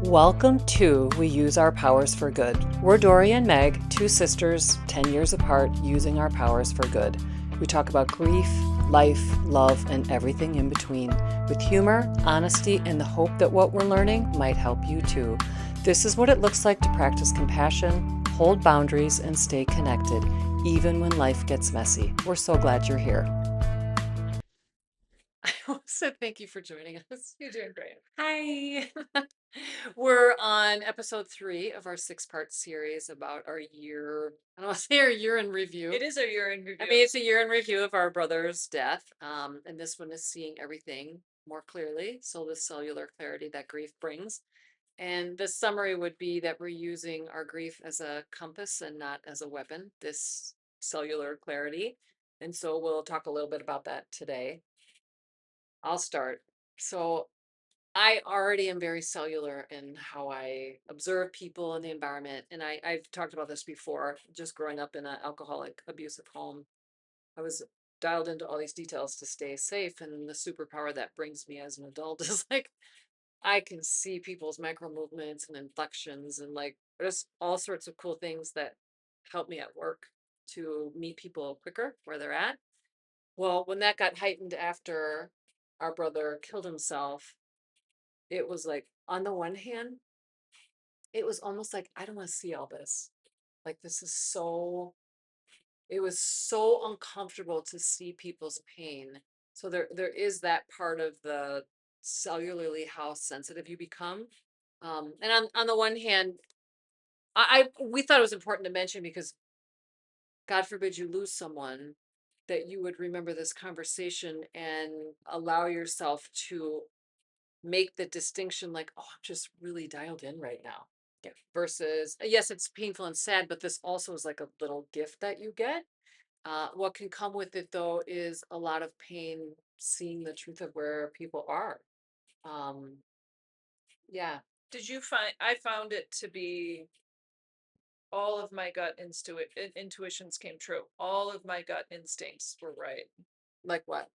Welcome to We Use Our Powers for Good. We're Dory and Meg, two sisters, 10 years apart, using our powers for good. We talk about grief, life, love, and everything in between, with humor, honesty, and the hope that what we're learning might help you too. This is what it looks like to practice compassion, hold boundaries, and stay connected, even when life gets messy. We're so glad you're here. I also thank you for joining us. You're doing great. Hi. We're on episode 3 of our 6-part series about our year. I don't want to say our year in review. It is a year in I review. mean, it's a year in review of our brother's death. And this one is seeing everything more clearly. So the cellular clarity that grief brings. And the summary would be that we're using our grief as a compass and not as a weapon, this cellular clarity. And so we'll talk a little bit about that today. I'll start. So I already am very cellular in how I observe people and the environment. And I've talked about this before, just growing up in an alcoholic, abusive home. I was dialed into all these details to stay safe. And the superpower that brings me as an adult is like, I can see people's micro movements and inflections and like just all sorts of cool things that help me at work to meet people quicker where they're at. Well, when that got heightened after our brother killed himself, it was like, on the one hand, it was almost like, I don't want to see all this. Like, this is so, it was so uncomfortable to see people's pain. So there is that part of the cellularly how sensitive you become. And on the one hand, we thought it was important to mention because God forbid you lose someone, that you would remember this conversation and allow yourself to make the distinction like, oh, I'm just really dialed in right now. Yeah. Versus, yes, it's painful and sad, but this also is like a little gift that you get. What can come with it though is a lot of pain seeing the truth of where people are. Um, yeah. Did you find I found it to be all of my intuitions came true. All of my gut instincts were right. Like what?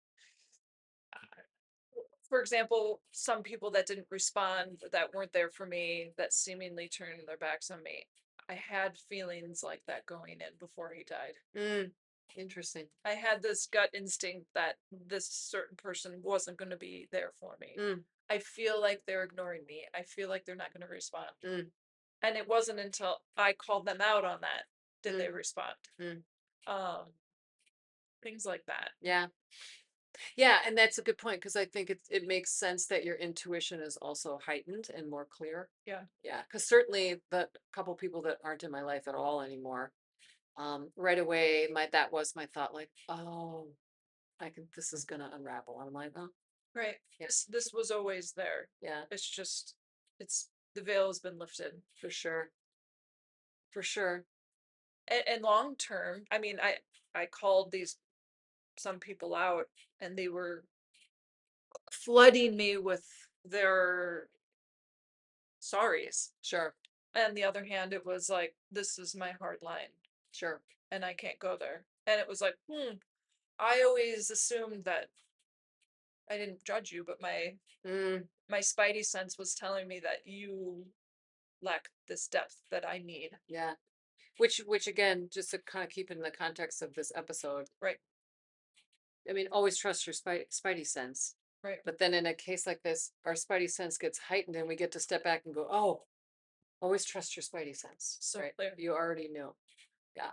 For example, some people that didn't respond, that weren't there for me, that seemingly turned their backs on me. I had feelings like that going in before he died. Mm, interesting. I had this gut instinct that this certain person wasn't going to be there for me. Mm, I feel like they're ignoring me. I feel like they're not going to respond. mm, And it wasn't until I called them out on that did they mm, respond. mm. Um, things like that. Yeah. Yeah, and that's a good point because I think it makes sense that your intuition is also heightened and more clear. Yeah. Yeah, because certainly the couple people that aren't in my life at all anymore, right away, that was my thought, like, oh, I can, this is gonna unravel. I'm like, oh, Right. yeah, This was always there. yeah, It's just it's the veil has been lifted. for sure, for sure. And long term, I mean, I called these some people out and they were flooding me with their sorries. Sure, And the other hand, it was like, this is my hard line sure. and I can't go there. And it was like, I always assumed that I didn't judge you, but Mm, my spidey sense was telling me that you lack this depth that I need. yeah. Which again, just to kind of keep it in the context of this episode, Right, I mean, always trust your spidey sense. right. But then in a case like this, our spidey sense gets heightened and we get to step back and go, oh, always trust your spidey sense. So Right. clear. You already knew. Yeah.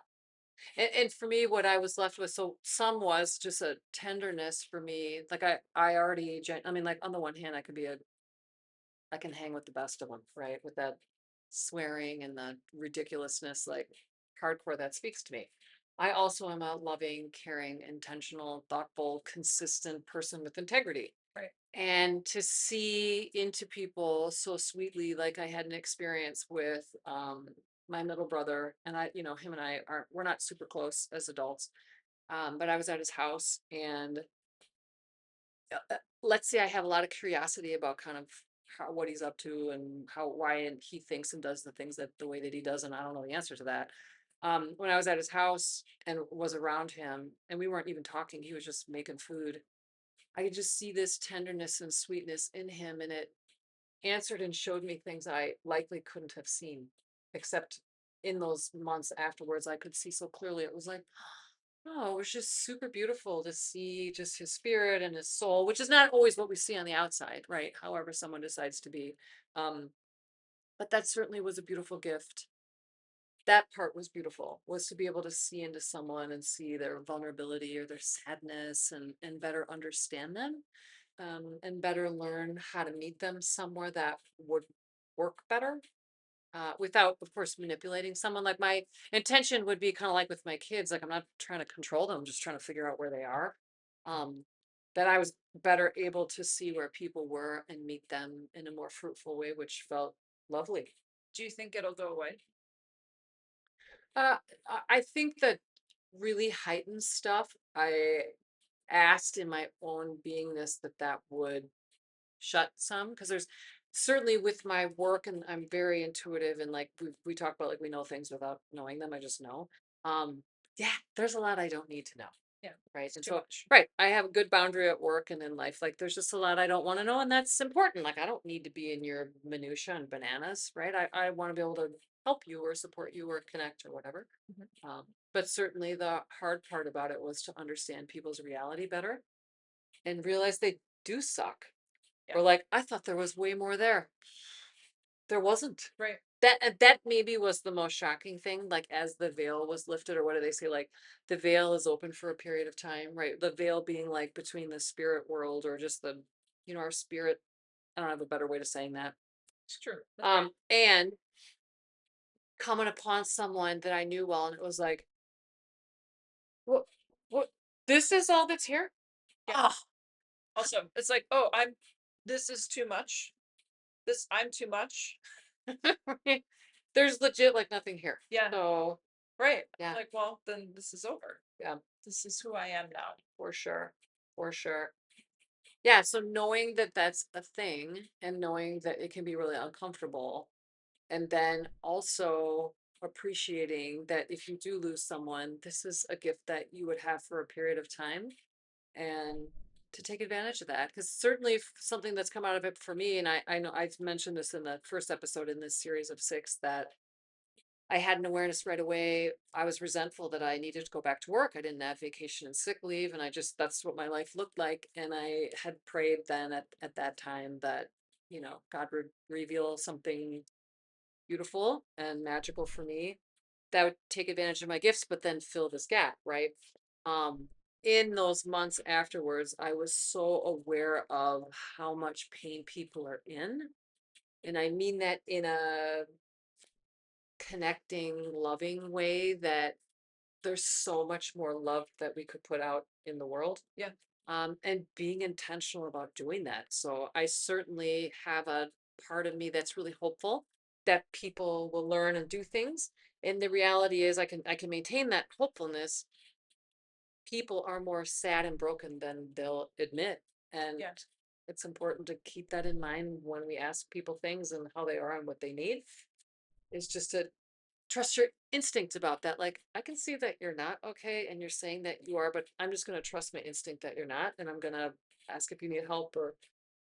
And for me, what I was left with, so some was just a tenderness for me. Like I already, I mean, like on the one hand, I can hang with the best of them, right? With that swearing and the ridiculousness, like hardcore, that speaks to me. I also am a loving, caring, intentional, thoughtful, consistent person with integrity. Right. And to see into people so sweetly, like I had an experience with my middle brother, and I, him and I aren't, we're not super close as adults. But I was at his house, and let's say I have a lot of curiosity about kind of what he's up to and why and he thinks and does the things that the way that he does, and I don't know the answer to that. When I was at his house and was around him, and we weren't even talking, he was just making food. I could just see this tenderness and sweetness in him, and answered and showed me things I likely couldn't have seen, except in those months afterwards, I could see so clearly. It was like, oh, it was just super beautiful to see just his spirit and his soul, which is not always what we see on the outside, right? However, someone decides to be. Um, but that certainly was a beautiful gift. That part was beautiful, was to be able to see into someone and see their vulnerability or their sadness and better understand them, and better learn how to meet them somewhere that would work better, without, of course, manipulating someone. Like my intention would be kind of like with my kids, like I'm not trying to control them, I'm just trying to figure out where they are. Um, that I was better able to see where people were and meet them in a more fruitful way, which felt lovely. Do you think it'll go away? Uh, I think that really heightened stuff, I asked in my own beingness that that would shut some, because there's certainly with my work, and I'm very intuitive, and like we talk about, like we know things without knowing them. I just know. Um, yeah, there's a lot I don't need to know. Yeah, Right. it's And too so, much. right, I have a good boundary at work and in life. Like there's just a lot I don't want to know, and that's important. Like I don't need to be in your minutia and bananas, right? I want to be able to help you or support you or connect or whatever. Mhm. But certainly the hard part about it was to understand people's reality better and realize they do suck. Yeah, Or like, I thought there was way more there. There wasn't. right. That maybe was the most shocking thing, like as the veil was lifted, or what do they say? Like the veil is open for a period of time, right? The veil being like between the spirit world or just the, our spirit. I don't have a better way to saying that. It's true. That's right. And coming upon someone that I knew well, and it was like, what, what, this is all that's here? Yeah. Oh, Also, it's like, oh, this is too much. I'm too much. there's legit like nothing here. Yeah, So, right. yeah, Like, well, then this is over. yeah, This is who I am now. for sure. For sure. Yeah, so knowing that that's a thing and knowing that it can be really uncomfortable, and then also appreciating that if you do lose someone, this is a gift that you would have for a period of time, and to take advantage of that. Because certainly something that's come out of it for me, and I know I've mentioned this in the first episode in this series of six, that I had an awareness right away. I was resentful that I needed to go back to work. I didn't have vacation and sick leave, and I just, that's what my life looked like. And I had prayed then at that time that, God would reveal something beautiful and magical for me that would take advantage of my gifts, but then fill this gap, right? Um, in those months afterwards, I was so aware of how much pain people are in. And I mean that in a connecting, loving way, that there's so much more love that we could put out in the world. Yeah, And being intentional about doing that. So I certainly have a part of me that's really hopeful that people will learn and do things. And the reality is I can maintain that hopefulness. People are more sad and broken than they'll admit. And yeah, it's important to keep that in mind when we ask people things and how they are and what they need. Is just to trust your instincts about that. Like, I can see that you're not okay and you're saying that you are, but I'm just going to trust my instinct that you're not. And I'm going to ask if you need help or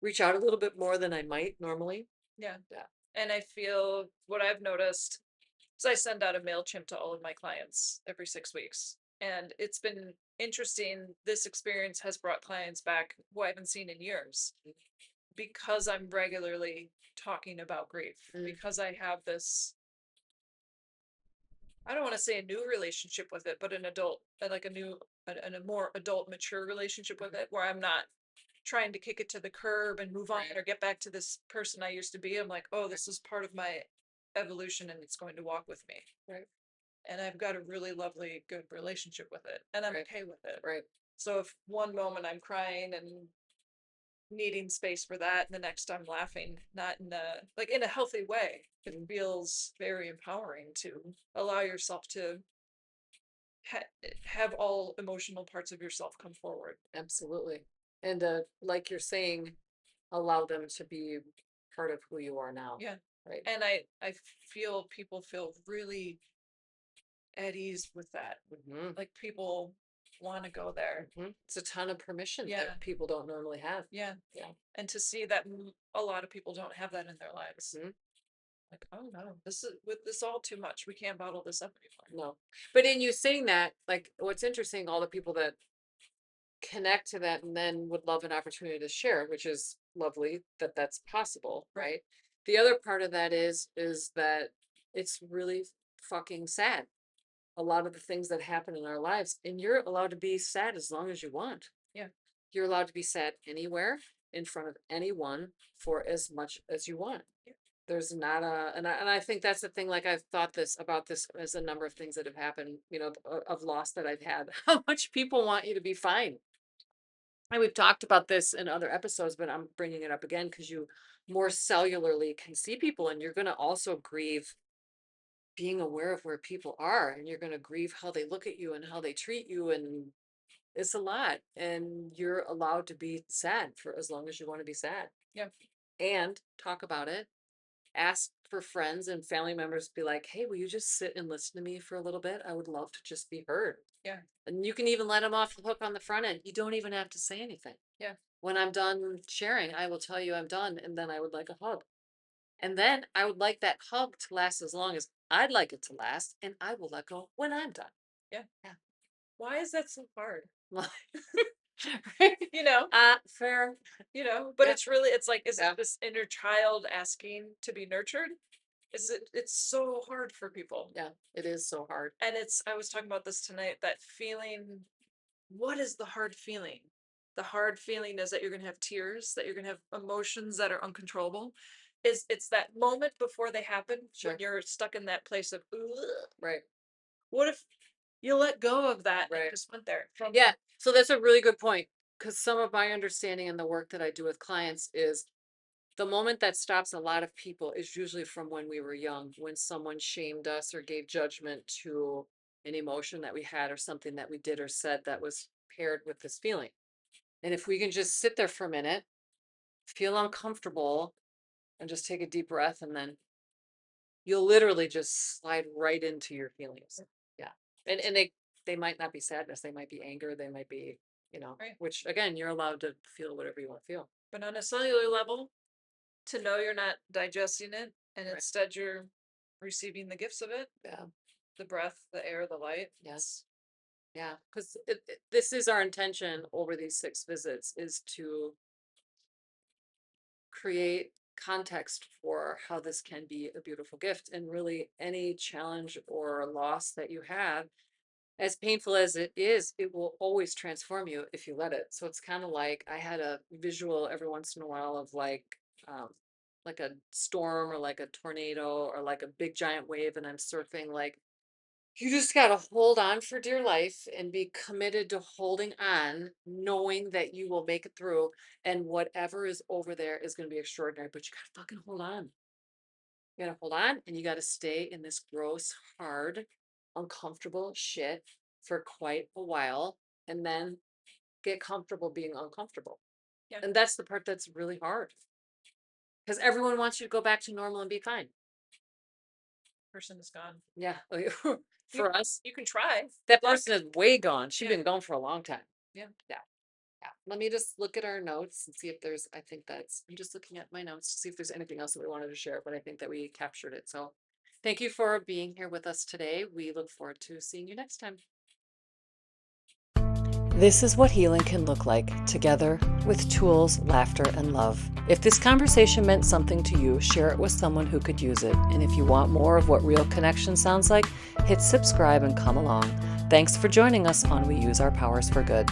reach out a little bit more than I might normally. yeah. Yeah. And I feel what I've noticed is I send out a MailChimp to all of my clients every 6 weeks. And it's been interesting. This experience has brought clients back who I haven't seen in years because I'm regularly talking about grief, Mm, because I have this, I don't want to say a new relationship with it, but an adult, like a more adult, mature relationship with mhm. it, where I'm not trying to kick it to the curb and move on Right. or get back to this person I used to be. I'm like, oh, this is part of my evolution and it's going to walk with me. Right. And I've got a really lovely, good relationship with it. And I'm Right. okay with it. Right. So if one moment I'm crying and needing space for that, and the next I'm laughing, not in a like in a healthy way, it Mm, feels very empowering to allow yourself to have all emotional parts of yourself come forward. absolutely. And like you're saying, allow them to be part of who you are now. Yeah. Right. And I feel people feel really at ease with that. Hmm. Like people want to go there. It's a ton of permission Yeah. that people don't normally have. Yeah. Yeah. And to see that a lot of people don't have that in their lives. Mhm. Like, oh no, this is with this all too much. We can't bottle this up anymore. No, but in you saying that, like, what's interesting, all the people that connect to that and then would love an opportunity to share, which is lovely that that's possible, right? The other part of that is that it's really fucking sad. A lot of the things that happen in our lives, and you're allowed to be sad as long as you want. Yeah. You're allowed to be sad anywhere in front of anyone for as much as you want. Yeah. There's not a, and I think that's the thing. Like I've thought this about this as a number of things that have happened, of loss that I've had. How much people want you to be fine. And we've talked about this in other episodes, but I'm bringing it up again because you more cellularly can see people, and you're going to also grieve being aware of where people are, and you're going to grieve how they look at you and how they treat you, and it's a lot, and you're allowed to be sad for as long as you want to be sad. Yeah. And talk about it. Ask for friends and family members to be like, hey, will you just sit and listen to me for a little bit? I would love to just be heard. Yeah. And you can even let them off the hook on the front end. You don't even have to say anything. Yeah. When I'm done sharing, I will tell you I'm done, and then I would like a hug. And then I would like that hug to last as long as I'd like it to last, and I will let go when I'm done. Yeah. Yeah. Why is that so hard? Right? Fair. But Yeah. it's really, it's like, is Yeah. it this inner child asking to be nurtured? It's so hard for people. Yeah, it is so hard. And I was talking about this tonight, that feeling, what is the hard feeling? The hard feeling is that you're gonna have tears, that you're gonna have emotions that are uncontrollable. It's that moment before they happen, Sure. when you're stuck in that place of, "Ugh." Right. What if you let go of that Right. and just went there from? Yeah. So that's a really good point. Because some of my understanding in the work that I do with clients is the moment that stops a lot of people is usually from when we were young, when someone shamed us or gave judgment to an emotion that we had or something that we did or said that was paired with this feeling. And if we can just sit there for a minute, feel uncomfortable, and just take a deep breath, and then you'll literally just slide right into your feelings. Yeah. And they might not be sadness, they might be anger, they might be, Right. which again, you're allowed to feel whatever you want to feel. But on a cellular level, to know you're not digesting it, and Right. instead you're receiving the gifts of it, Yeah. the breath, the air, the light. Yes. Yeah. Because this is our intention over these 6 visits, is to create context for how this can be a beautiful gift, and really any challenge or loss that you have, as painful as it is, it will always transform you if you let it. So it's kind of like I had a visual every once in a while of um like a storm or like a tornado or like a big giant wave, and I'm surfing. Like, you just got to hold on for dear life and be committed to holding on, knowing that you will make it through, and whatever is over there is going to be extraordinary, but you got to fucking hold on. You got to hold on, and you got to stay in this gross, hard, uncomfortable shit for quite a while, and then get comfortable being uncomfortable. Yeah. And that's the part that's really hard, because everyone wants you to go back to normal and be fine. Person is gone. Yeah. For us, You can try. that Luck. person is way gone. She's Yeah. been gone for a long time. Yeah. Yeah. Yeah. Let me just look at our notes and see if there's, I'm just looking at my notes to see if there's anything else that we wanted to share, but I think that we captured it. So thank you for being here with us today. We look forward to seeing you next time. This is what healing can look like together, with tools, laughter, and love. If this conversation meant something to you, share it with someone who could use it. And if you want more of what real connection sounds like, hit subscribe and come along. Thanks for joining us on We Use Our Powers for Good.